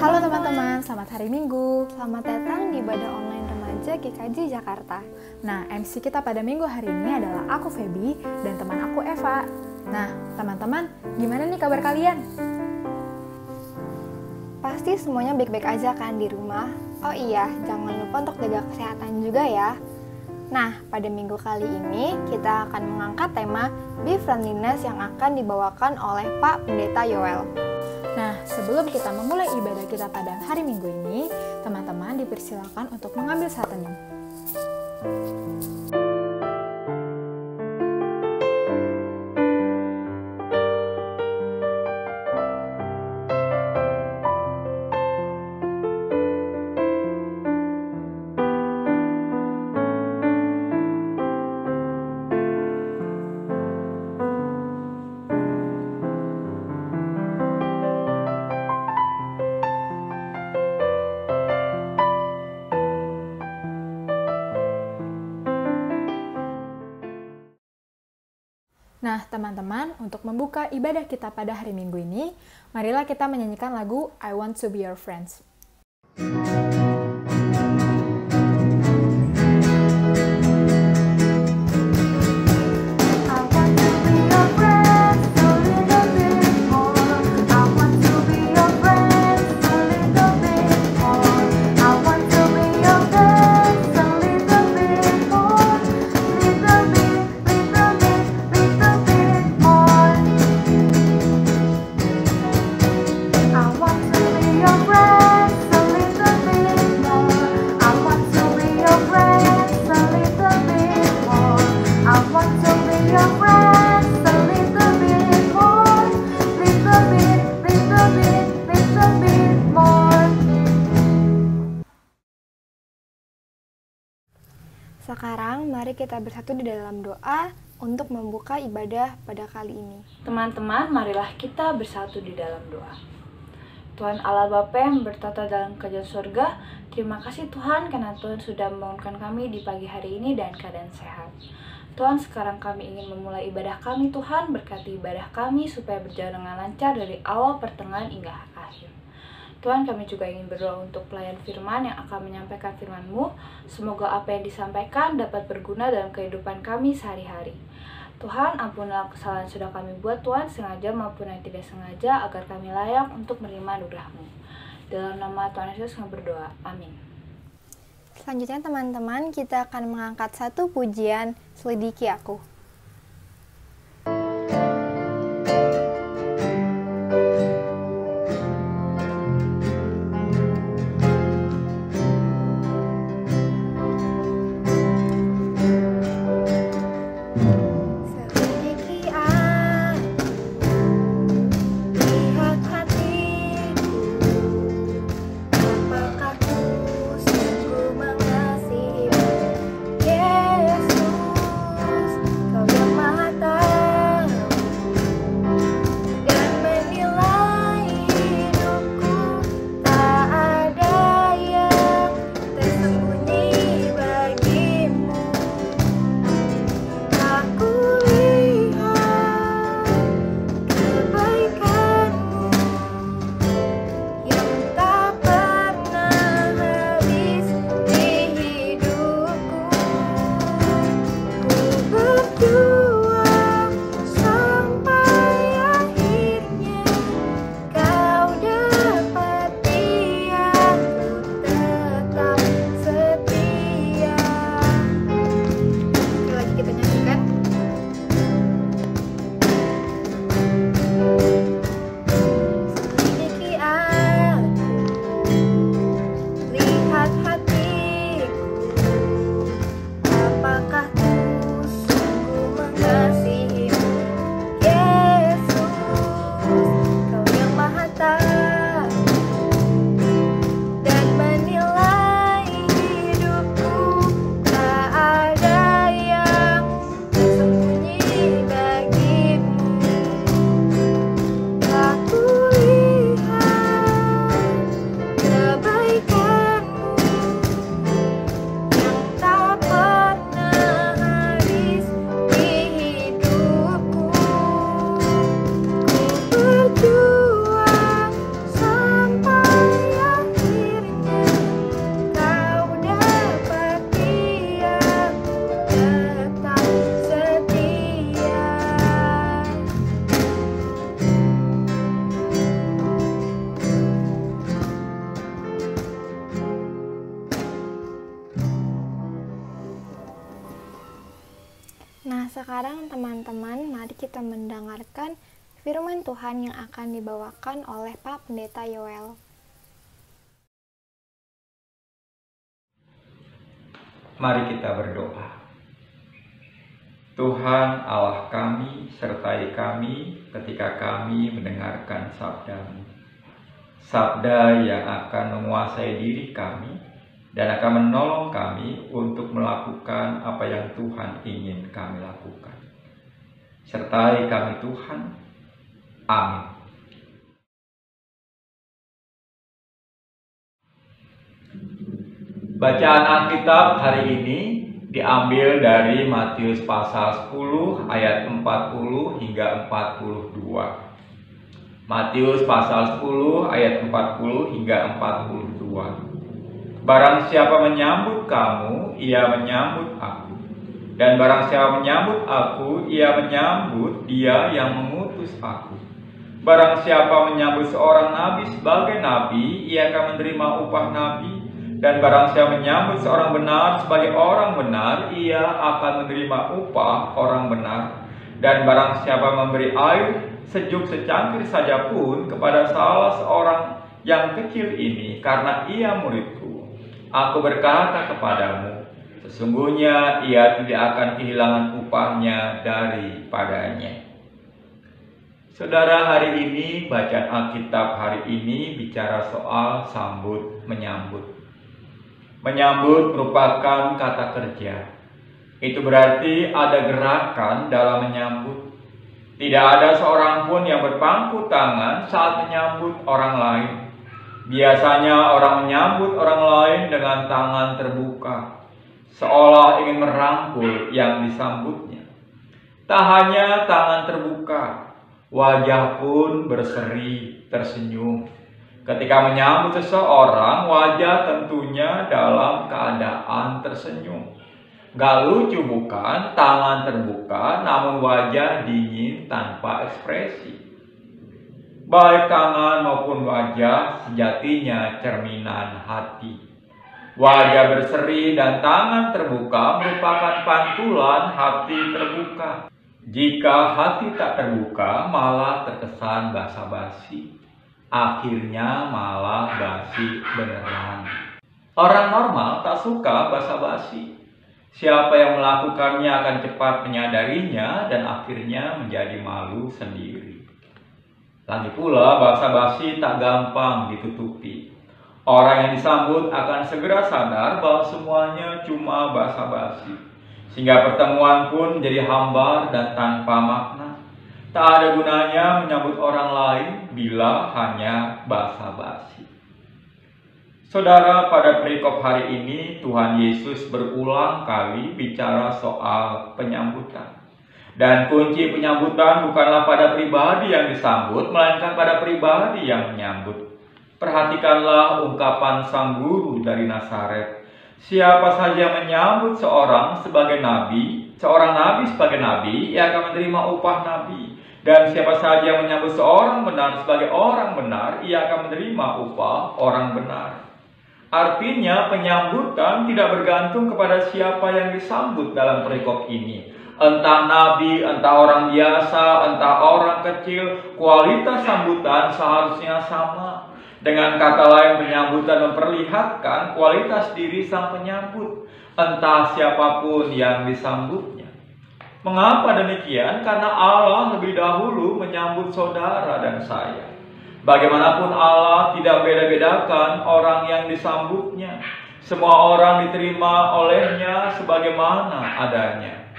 Halo teman-teman, selamat hari Minggu. Selamat datang di Ibadah Online Remaja GKJ Jakarta. Nah, MC kita pada minggu hari ini adalah aku Feby dan teman aku Eva. Nah, teman-teman, gimana nih kabar kalian? Pasti semuanya baik-baik aja kan di rumah? Oh iya, jangan lupa untuk jaga kesehatan juga ya. Nah, pada minggu kali ini kita akan mengangkat tema Be Friendliness yang akan dibawakan oleh Pak Pendeta Yoel. Nah, sebelum kita memulai ibadah kita pada hari Minggu ini, teman-teman dipersilakan untuk mengambil saat teduh. Nah, teman-teman, untuk membuka ibadah kita pada hari Minggu ini, marilah kita menyanyikan lagu I Want to Be Your Friends. Sekarang mari kita bersatu di dalam doa untuk membuka ibadah pada kali ini. Teman-teman, marilah kita bersatu di dalam doa. Tuhan Allah Bapa yang bertata dalam kerajaan surga, terima kasih Tuhan karena Tuhan sudah membangunkan kami di pagi hari ini dan keadaan sehat. Tuhan, sekarang kami ingin memulai ibadah kami. Tuhan, berkati ibadah kami supaya berjalan dengan lancar dari awal, pertengahan, hingga akhir. Tuhan, kami juga ingin berdoa untuk pelayan firman yang akan menyampaikan firman-Mu. Semoga apa yang disampaikan dapat berguna dalam kehidupan kami sehari-hari. Tuhan, ampunilah kesalahan yang sudah kami buat, Tuhan, sengaja maupun yang tidak sengaja, agar kami layak untuk menerima anugerah-Mu. Dalam nama Tuhan Yesus kami berdoa. Amin. Selanjutnya teman-teman, kita akan mengangkat satu pujian, Selidiki Aku. Nah, sekarang teman-teman, mari kita mendengarkan firman Tuhan yang akan dibawakan oleh Pak Pendeta Yoel. Mari kita berdoa. Tuhan Allah kami, sertai kami ketika kami mendengarkan sabda-Mu. Sabda yang akan menguasai diri kami dan akan menolong kami untuk melakukan apa yang Tuhan ingin kami lakukan. Sertai kami Tuhan. Amin. Bacaan Alkitab hari ini diambil dari Matius pasal 10 ayat 40 hingga 42. Matius pasal 10 ayat 40 hingga 42. Barang siapa menyambut kamu, ia menyambut aku. Dan barang siapa menyambut aku, ia menyambut dia yang mengutus aku. Barang siapa menyambut seorang nabi sebagai nabi, ia akan menerima upah nabi. Dan barang siapa menyambut seorang benar sebagai orang benar, ia akan menerima upah orang benar. Dan barang siapa memberi air sejuk secangkir saja pun kepada salah seorang yang kecil ini, karena ia muridku, aku berkata kepadamu, sesungguhnya ia tidak akan kehilangan upahnya daripadanya. Saudara, hari ini bacaan Alkitab hari ini bicara soal sambut menyambut. Menyambut merupakan kata kerja. Itu berarti ada gerakan dalam menyambut. Tidak ada seorang pun yang berpangku tangan saat menyambut orang lain. Biasanya orang menyambut orang lain dengan tangan terbuka, seolah ingin merangkul yang disambutnya. Tak hanya tangan terbuka, wajah pun berseri, tersenyum. Ketika menyambut seseorang, wajah tentunya dalam keadaan tersenyum. Gak lucu bukan? Tangan terbuka, namun wajah dingin tanpa ekspresi. Baik tangan maupun wajah sejatinya cerminan hati. Wajah berseri dan tangan terbuka merupakan pantulan hati terbuka. Jika hati tak terbuka, malah terkesan basa-basi. Akhirnya malah basi beneran. Orang normal tak suka basa-basi. Siapa yang melakukannya akan cepat menyadarinya dan akhirnya menjadi malu sendiri. Lagi pula, basa-basi tak gampang ditutupi. Orang yang disambut akan segera sadar bahwa semuanya cuma basa-basi. Sehingga pertemuan pun menjadi hambar dan tanpa makna. Tak ada gunanya menyambut orang lain bila hanya basa-basi. Saudara, pada perikop hari ini Tuhan Yesus berulang kali bicara soal penyambutan. Dan kunci penyambutan bukanlah pada pribadi yang disambut, melainkan pada pribadi yang menyambut. Perhatikanlah ungkapan sang guru dari Nazaret. Siapa saja yang menyambut seorang sebagai nabi, seorang nabi sebagai nabi, ia akan menerima upah nabi. Dan siapa saja yang menyambut seorang benar sebagai orang benar, ia akan menerima upah orang benar. Artinya penyambutan tidak bergantung kepada siapa yang disambut dalam perikop ini. Entah nabi, entah orang biasa, entah orang kecil, kualitas sambutan seharusnya sama. Dengan kata lain, penyambutan memperlihatkan kualitas diri sang penyambut, entah siapapun yang disambutnya. Mengapa demikian? Karena Allah lebih dahulu menyambut saudara dan saya. Bagaimanapun Allah tidak beda-bedakan orang yang disambutnya. Semua orang diterima olehnya sebagaimana adanya.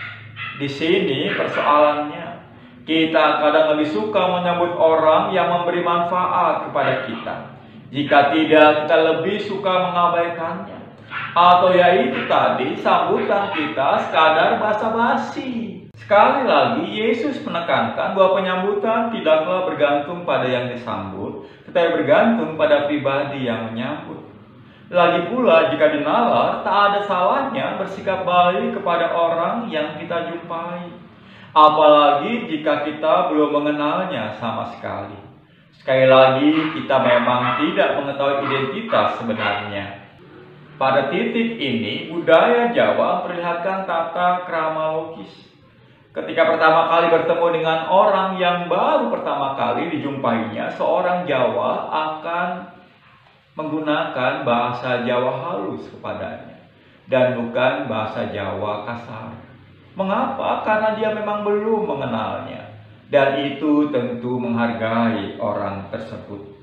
Di sini persoalannya, kita kadang lebih suka menyambut orang yang memberi manfaat kepada kita. Jika tidak, kita lebih suka mengabaikannya. Atau yaitu tadi, sambutan kita sekadar basa-basi. Sekali lagi, Yesus menekankan bahwa penyambutan tidaklah bergantung pada yang disambut, tetapi bergantung pada pribadi yang menyambut. Lagi pula, jika dinalar, tak ada salahnya bersikap baik kepada orang yang kita jumpai. Apalagi jika kita belum mengenalnya sama sekali. Sekali lagi, kita memang tidak mengetahui identitas sebenarnya. Pada titik ini, budaya Jawa memperlihatkan tata krama logis. Ketika pertama kali bertemu dengan orang yang baru pertama kali dijumpainya, seorang Jawa akan menggunakan bahasa Jawa halus kepadanya dan bukan bahasa Jawa kasar. Mengapa? Karena dia memang belum mengenalnya, dan itu tentu menghargai orang tersebut.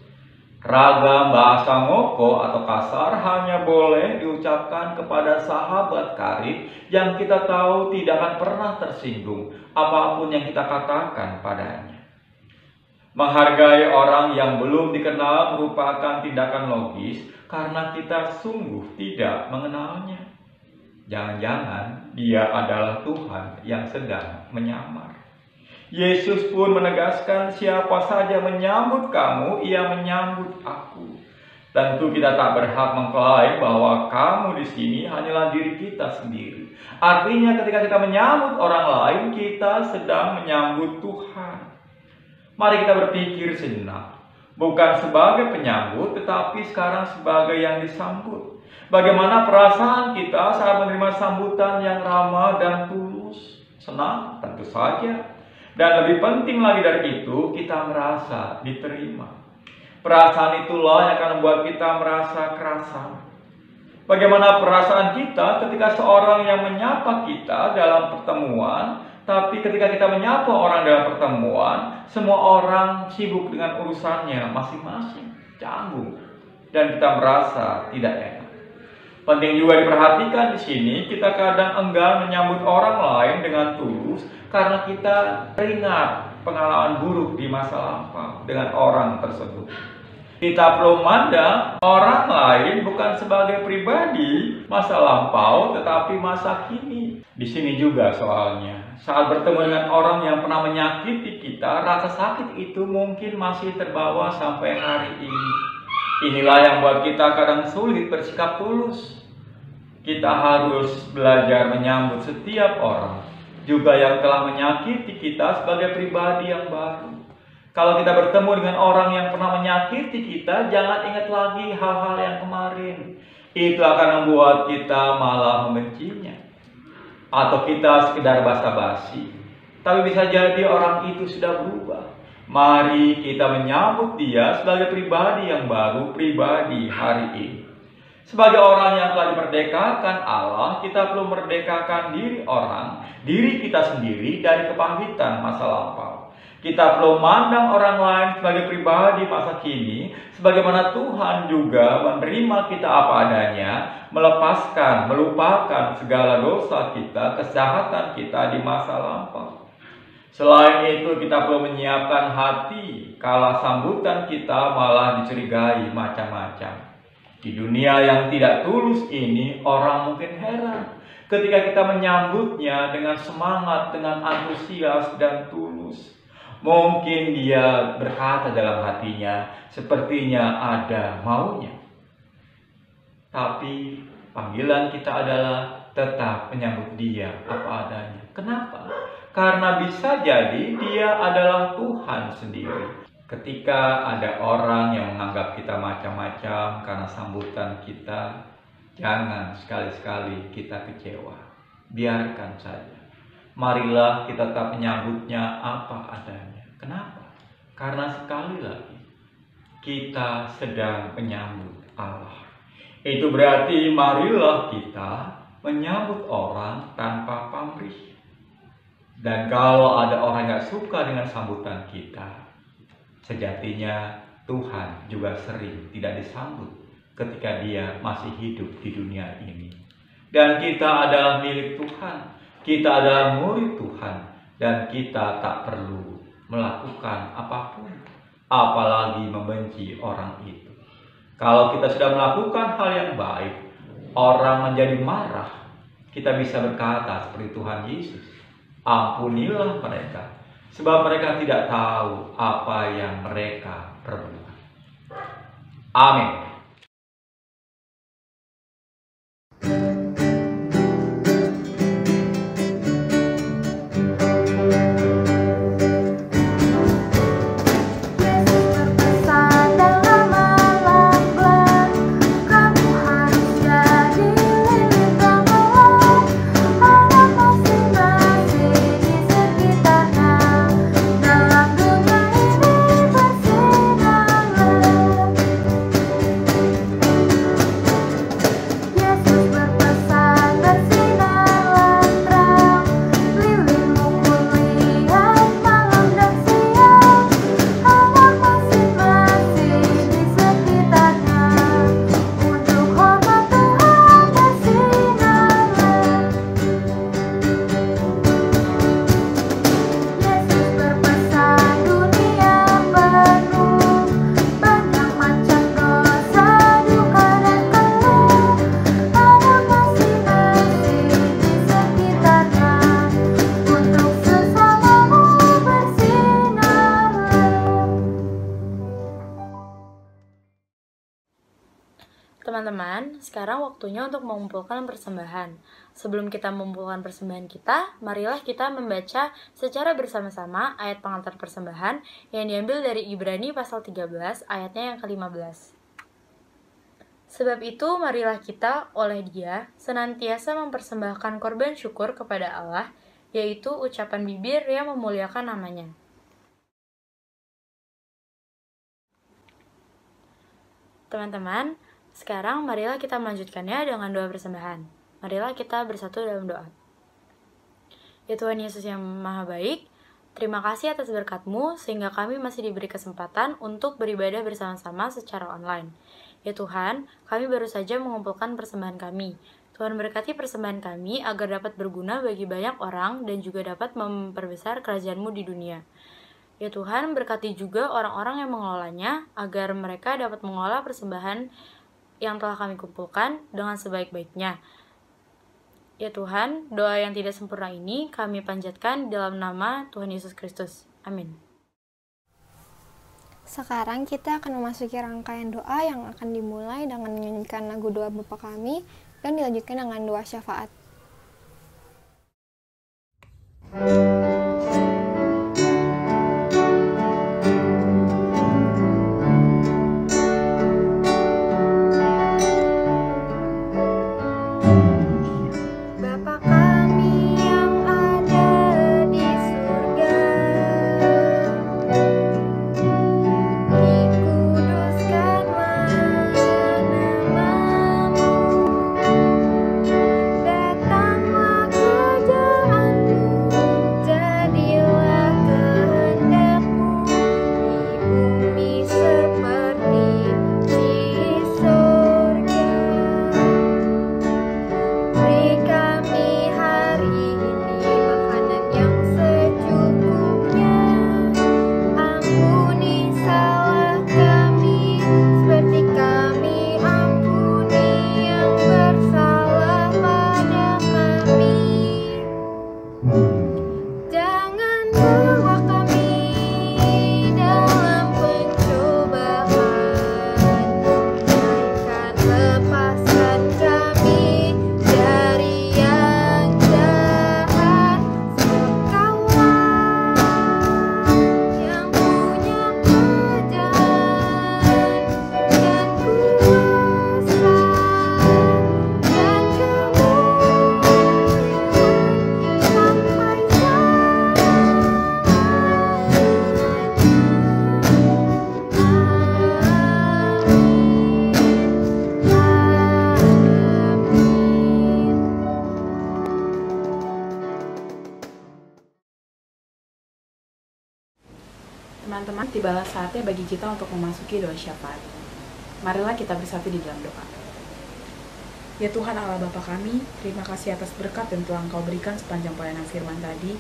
Ragam bahasa ngoko atau kasar hanya boleh diucapkan kepada sahabat karib yang kita tahu tidak akan pernah tersinggung apapun yang kita katakan padanya. Menghargai orang yang belum dikenal merupakan tindakan logis karena kita sungguh tidak mengenalnya. Jangan-jangan dia adalah Tuhan yang sedang menyamar. Yesus pun menegaskan, siapa saja menyambut kamu, ia menyambut aku. Tentu kita tak berhak mengklaim bahwa kamu di sini hanyalah diri kita sendiri. Artinya ketika kita menyambut orang lain, kita sedang menyambut Tuhan. Mari kita berpikir sejenak, bukan sebagai penyambut, tetapi sekarang sebagai yang disambut. Bagaimana perasaan kita saat menerima sambutan yang ramah dan tulus? Senang, tentu saja. Dan lebih penting lagi dari itu, kita merasa diterima. Perasaan itulah yang akan membuat kita merasa kerasan. Bagaimana perasaan kita ketika seorang yang menyapa kita dalam pertemuan, tapi ketika kita menyapa orang dalam pertemuan, semua orang sibuk dengan urusannya masing-masing, canggung, dan kita merasa tidak enak. Penting juga diperhatikan di sini, kita kadang enggan menyambut orang lain dengan tulus karena kita teringat pengalaman buruk di masa lampau dengan orang tersebut. Kita perlu memandang orang lain bukan sebagai pribadi masa lampau, tetapi masa kini. Di sini juga soalnya, saat bertemu dengan orang yang pernah menyakiti kita, rasa sakit itu mungkin masih terbawa sampai hari ini. Inilah yang buat kita kadang sulit bersikap tulus. Kita harus belajar menyambut setiap orang, juga yang telah menyakiti kita sebagai pribadi yang baru. Kalau kita bertemu dengan orang yang pernah menyakiti kita, jangan ingat lagi hal-hal yang kemarin. Itu akan membuat kita malah membencinya. Atau kita sekedar basa-basi. Tapi bisa jadi orang itu sudah berubah. Mari kita menyambut dia sebagai pribadi yang baru, pribadi hari ini. Sebagai orang yang telah dimerdekakan Allah, kita perlu merdekakan diri kita sendiri dari kepahitan masa lampau. Kita perlu memandang orang lain sebagai pribadi masa kini, sebagaimana Tuhan juga menerima kita apa adanya, melupakan segala dosa kita, kejahatan kita di masa lampau. Selain itu, kita perlu menyiapkan hati kala sambutan kita malah dicurigai macam-macam. Di dunia yang tidak tulus ini, orang mungkin heran ketika kita menyambutnya dengan semangat, dengan antusias dan tulus. Mungkin dia berkata dalam hatinya, sepertinya ada maunya. Tapi panggilan kita adalah tetap menyambut dia apa adanya. Kenapa? Karena bisa jadi dia adalah Tuhan sendiri. Ketika ada orang yang menganggap kita macam-macam karena sambutan kita, jangan sekali-sekali kita kecewa. Biarkan saja. Marilah kita tetap menyambutnya apa adanya. Kenapa? Karena sekali lagi, kita sedang menyambut Allah. Itu berarti marilah kita menyambut orang tanpa pamrih. Dan kalau ada orang yang suka dengan sambutan kita, sejatinya Tuhan juga sering tidak disambut ketika dia masih hidup di dunia ini. Dan kita adalah milik Tuhan, kita adalah murid Tuhan, dan kita tak perlu melakukan apapun, apalagi membenci orang itu. Kalau kita sudah melakukan hal yang baik, orang menjadi marah, kita bisa berkata seperti Tuhan Yesus, ampunilah mereka, sebab mereka tidak tahu apa yang mereka perbuat. Amin. Teman-teman, sekarang waktunya untuk mengumpulkan persembahan. Sebelum kita mengumpulkan persembahan kita, marilah kita membaca secara bersama-sama ayat pengantar persembahan yang diambil dari Ibrani pasal 13 ayatnya yang ke-15. Sebab itu, marilah kita oleh Dia senantiasa mempersembahkan korban syukur kepada Allah, yaitu ucapan bibir yang memuliakan namanya. Teman-teman, sekarang marilah kita melanjutkannya dengan doa persembahan. Marilah kita bersatu dalam doa. Ya Tuhan Yesus yang Maha Baik, terima kasih atas berkat-Mu sehingga kami masih diberi kesempatan untuk beribadah bersama-sama secara online. Ya Tuhan, kami baru saja mengumpulkan persembahan kami. Tuhan berkati persembahan kami agar dapat berguna bagi banyak orang dan juga dapat memperbesar kerajaan-Mu di dunia. Ya Tuhan, berkati juga orang-orang yang mengelolanya agar mereka dapat mengolah persembahan yang telah kami kumpulkan dengan sebaik-baiknya. Ya Tuhan, doa yang tidak sempurna ini kami panjatkan dalam nama Tuhan Yesus Kristus. Amin. Sekarang kita akan memasuki rangkaian doa yang akan dimulai dengan menyanyikan lagu doa Bapa Kami dan dilanjutkan dengan doa syafaat. Teman-teman, tibalah saatnya bagi kita untuk memasuki doa syafaat. Marilah kita bersatu di dalam doa. Ya Tuhan Allah Bapa kami, terima kasih atas berkat yang telah Engkau berikan sepanjang pelayanan firman tadi.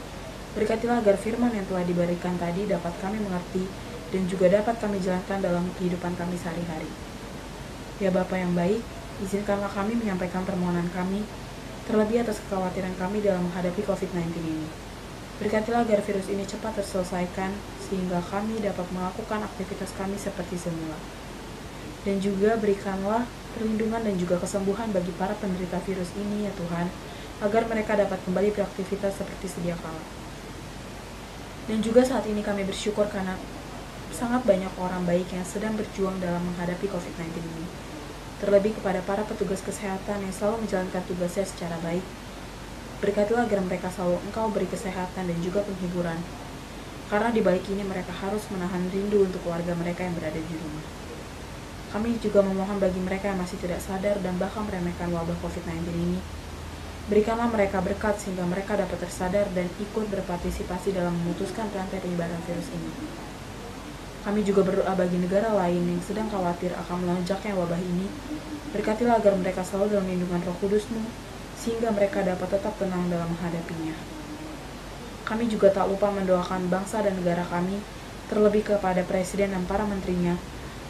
Berkatilah agar firman yang telah diberikan tadi dapat kami mengerti dan juga dapat kami jalankan dalam kehidupan kami sehari-hari. Ya Bapa yang baik, izinkanlah kami menyampaikan permohonan kami, terlebih atas kekhawatiran kami dalam menghadapi COVID-19 ini. Berkatilah agar virus ini cepat terselesaikan, sehingga kami dapat melakukan aktivitas kami seperti semula. Dan juga berikanlah perlindungan dan juga kesembuhan bagi para penderita virus ini, ya Tuhan, agar mereka dapat kembali beraktivitas seperti sedia kala. Dan juga saat ini kami bersyukur karena sangat banyak orang baik yang sedang berjuang dalam menghadapi COVID-19 ini. Terlebih kepada para petugas kesehatan yang selalu menjalankan tugasnya secara baik. Berkatilah agar mereka selalu Engkau beri kesehatan dan juga penghiburan. Karena di balik ini mereka harus menahan rindu untuk keluarga mereka yang berada di rumah. Kami juga memohon bagi mereka yang masih tidak sadar dan bahkan meremehkan wabah COVID-19 ini. Berikanlah mereka berkat sehingga mereka dapat tersadar dan ikut berpartisipasi dalam memutuskan rantai penyebaran virus ini. Kami juga berdoa bagi negara lain yang sedang khawatir akan melonjaknya wabah ini. Berkatilah agar mereka selalu dalam lindungan Roh Kudus-Mu, sehingga mereka dapat tetap tenang dalam menghadapinya. Kami juga tak lupa mendoakan bangsa dan negara kami, terlebih kepada Presiden dan para menterinya,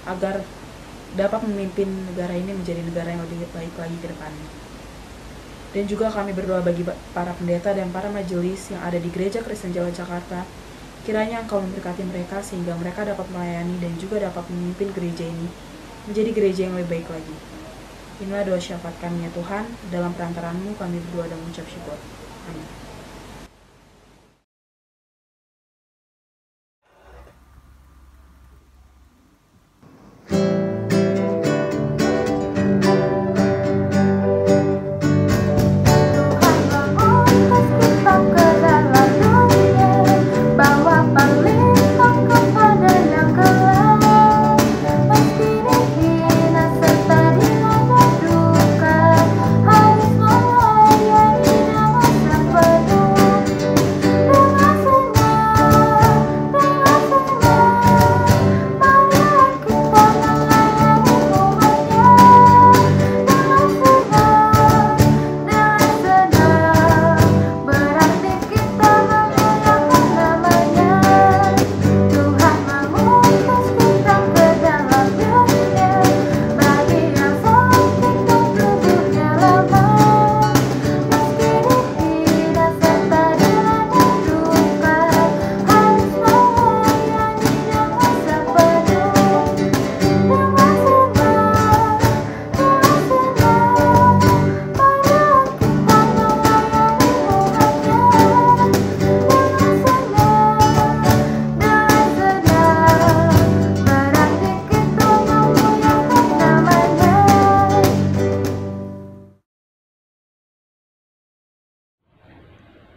agar dapat memimpin negara ini menjadi negara yang lebih baik lagi ke depannya. Dan juga kami berdoa bagi para pendeta dan para majelis yang ada di Gereja Kristen Jawa Jakarta, kiranya Engkau memberkati mereka sehingga mereka dapat melayani dan juga dapat memimpin gereja ini menjadi gereja yang lebih baik lagi. Inilah doa syafaat kami ya Tuhan, dalam perantaran-Mu kami berdoa dan mengucap syukur. Amin. Harus melayani nama Sang Pencipta.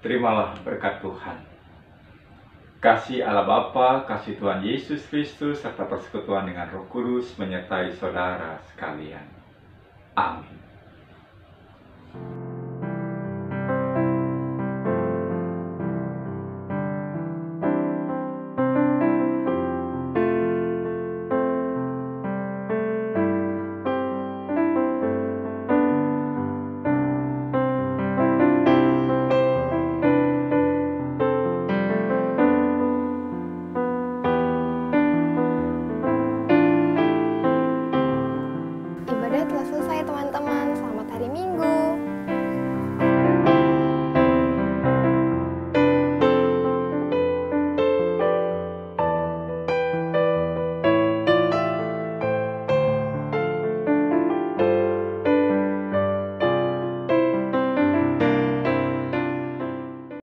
Terimalah berkat Tuhan. Kasih Allah Bapa, kasih Tuhan Yesus Kristus, serta persekutuan dengan Roh Kudus menyertai saudara sekalian. Amin.